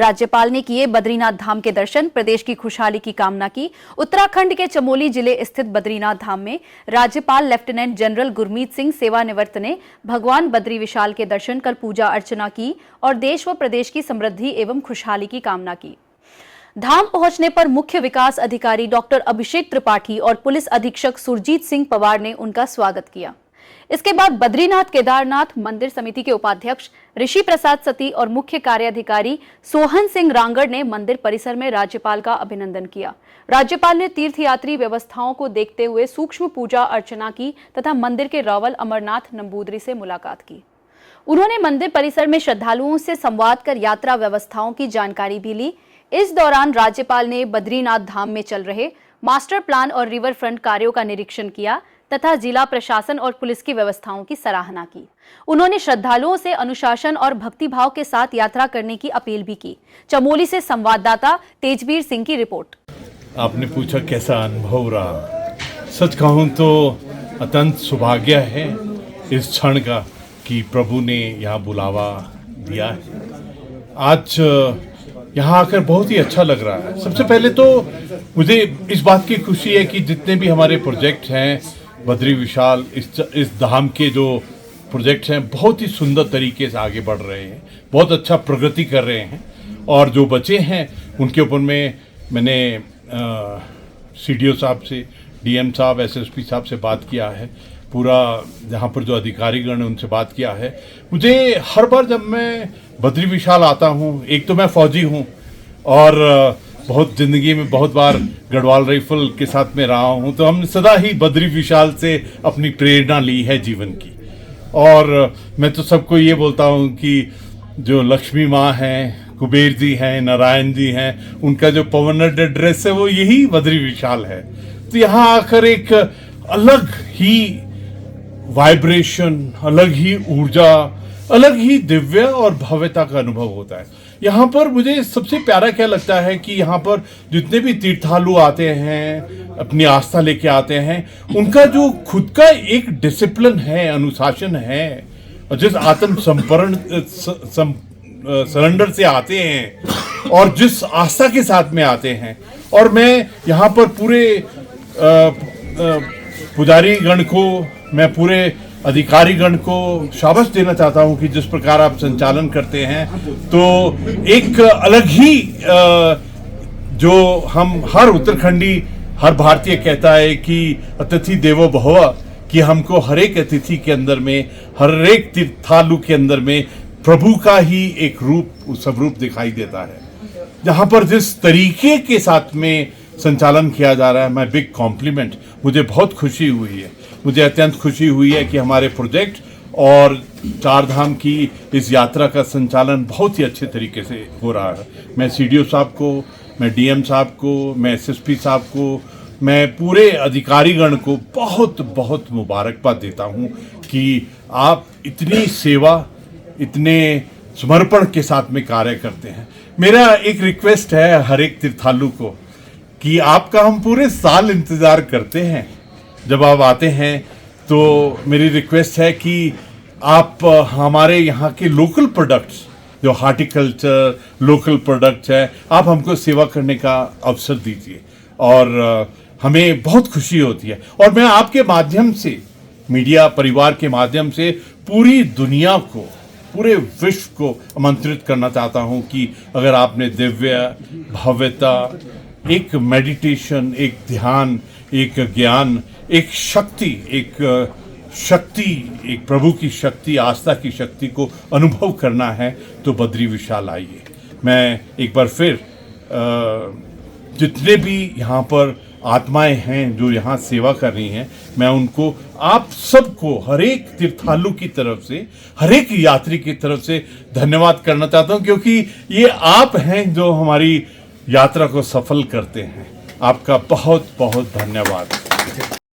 राज्यपाल ने किए बद्रीनाथ धाम के दर्शन, प्रदेश की खुशहाली की कामना की। उत्तराखंड के चमोली जिले स्थित बद्रीनाथ धाम में राज्यपाल लेफ्टिनेंट जनरल गुरमीत सिंह सेवानिवृत्त ने भगवान बद्री विशाल के दर्शन कर पूजा अर्चना की और देश व प्रदेश की समृद्धि एवं खुशहाली की कामना की। धाम पहुंचने पर मुख्य विकास अधिकारी डॉक्टर अभिषेक त्रिपाठी और पुलिस अधीक्षक सुरजीत सिंह पवार ने उनका स्वागत किया। इसके बाद बद्रीनाथ केदारनाथ मंदिर समिति के उपाध्यक्ष ऋषि प्रसाद सती और मुख्य कार्याधिकारी सोहन सिंह रांगड़ ने मंदिर परिसर में राज्यपाल का अभिनंदन किया। राज्यपाल ने तीर्थयात्री व्यवस्थाओं को देखते हुए सूक्ष्म पूजा अर्चना की तथा मंदिर के रावल अमरनाथ नंबूदरी से मुलाकात की। उन्होंने मंदिर परिसर में श्रद्धालुओं से संवाद कर यात्रा व्यवस्थाओं की जानकारी भी ली। इस दौरान राज्यपाल ने बद्रीनाथ धाम में चल रहे मास्टर प्लान और रिवर फ्रंट कार्यों का निरीक्षण किया तथा जिला प्रशासन और पुलिस की व्यवस्थाओं की सराहना की। उन्होंने श्रद्धालुओं से अनुशासन और भक्तिभाव के साथ यात्रा करने की अपील भी की। चमोली से संवाददाता तेजवीर सिंह की रिपोर्ट। आपने पूछा कैसा अनुभव रहा। सच कहूं तो अत्यंत सौभाग्य है इस क्षण का कि प्रभु ने यहाँ बुलावा दिया है। आज यहाँ आकर बहुत ही अच्छा लग रहा है। सबसे पहले तो मुझे इस बात की खुशी है कि जितने भी हमारे प्रोजेक्ट हैं बद्री विशाल, इस धाम के जो प्रोजेक्ट्स हैं बहुत ही सुंदर तरीके से आगे बढ़ रहे हैं, बहुत अच्छा प्रगति कर रहे हैं। और जो बचे हैं उनके ऊपर मैंने सीडीओ साहब से, डीएम साहब, एसएसपी साहब से बात किया है, पूरा यहाँ पर जो अधिकारीगण उनसे बात किया है। मुझे हर बार जब मैं बद्री विशाल आता हूँ, एक तो मैं फौजी हूँ और बहुत ज़िंदगी में बहुत बार गढ़वाल राइफल के साथ में रहा हूँ, तो हमने सदा ही बद्री विशाल से अपनी प्रेरणा ली है जीवन की। और मैं तो सबको ये बोलता हूँ कि जो लक्ष्मी माँ हैं, कुबेर जी हैं, नारायण जी हैं, उनका जो परमानेंट एड्रेस है वो यही बद्री विशाल है। तो यहाँ आकर एक अलग ही वाइब्रेशन, अलग ही ऊर्जा, अलग ही दिव्य और भव्यता का अनुभव होता है। यहाँ पर मुझे सबसे प्यारा क्या लगता है कि यहाँ पर जितने भी तीर्थालु आते हैं, अपनी आस्था लेके आते हैं, उनका जो खुद का एक डिसिप्लिन है, अनुशासन है, और जिस आत्म सरेंडर से आते हैं और जिस आस्था के साथ में आते हैं। और मैं यहाँ पर पूरे पुजारी गण को, मैं पूरे अधिकारीगण को शाबाश देना चाहता हूं कि जिस प्रकार आप संचालन करते हैं, तो एक अलग ही जो हम हर उत्तराखंडी, हर भारतीय कहता है कि अतिथि देवो भव, कि हमको हर एक अतिथि के अंदर में, हर एक तीर्थालु के अंदर में प्रभु का ही एक रूप, स्वरूप दिखाई देता है। जहाँ पर जिस तरीके के साथ में संचालन किया जा रहा है, मैं बिग कॉम्प्लीमेंट, मुझे बहुत खुशी हुई है। मुझे अत्यंत खुशी हुई है कि हमारे प्रोजेक्ट और चार धाम की इस यात्रा का संचालन बहुत ही अच्छे तरीके से हो रहा है। मैं सीडीओ साहब को, मैं डीएम साहब को, मैं एसएसपी साहब को, मैं पूरे अधिकारीगण को बहुत बहुत मुबारकबाद देता हूं कि आप इतनी सेवा, इतने समर्पण के साथ में कार्य करते हैं। मेरा एक रिक्वेस्ट है हर एक तीर्थालु को कि आपका हम पूरे साल इंतज़ार करते हैं। जब आप आते हैं तो मेरी रिक्वेस्ट है कि आप हमारे यहाँ के लोकल प्रोडक्ट्स, जो हार्टिकल्चर लोकल प्रोडक्ट्स है, आप हमको सेवा करने का अवसर दीजिए और हमें बहुत खुशी होती है। और मैं आपके माध्यम से, मीडिया परिवार के माध्यम से पूरी दुनिया को, पूरे विश्व को आमंत्रित करना चाहता हूँ कि अगर आपने दिव्य भव्यता, एक मेडिटेशन, एक ध्यान, एक ज्ञान, एक शक्ति, एक प्रभु की शक्ति, आस्था की शक्ति को अनुभव करना है, तो बद्री विशाल आइए। मैं एक बार फिर जितने भी यहाँ पर आत्माएं हैं जो यहाँ सेवा कर रही हैं, मैं उनको, आप सबको, हर एक तीर्थालु की तरफ से, हर एक यात्री की तरफ से धन्यवाद करना चाहता हूँ, क्योंकि ये आप हैं जो हमारी यात्रा को सफल करते हैं। आपका बहुत बहुत धन्यवाद।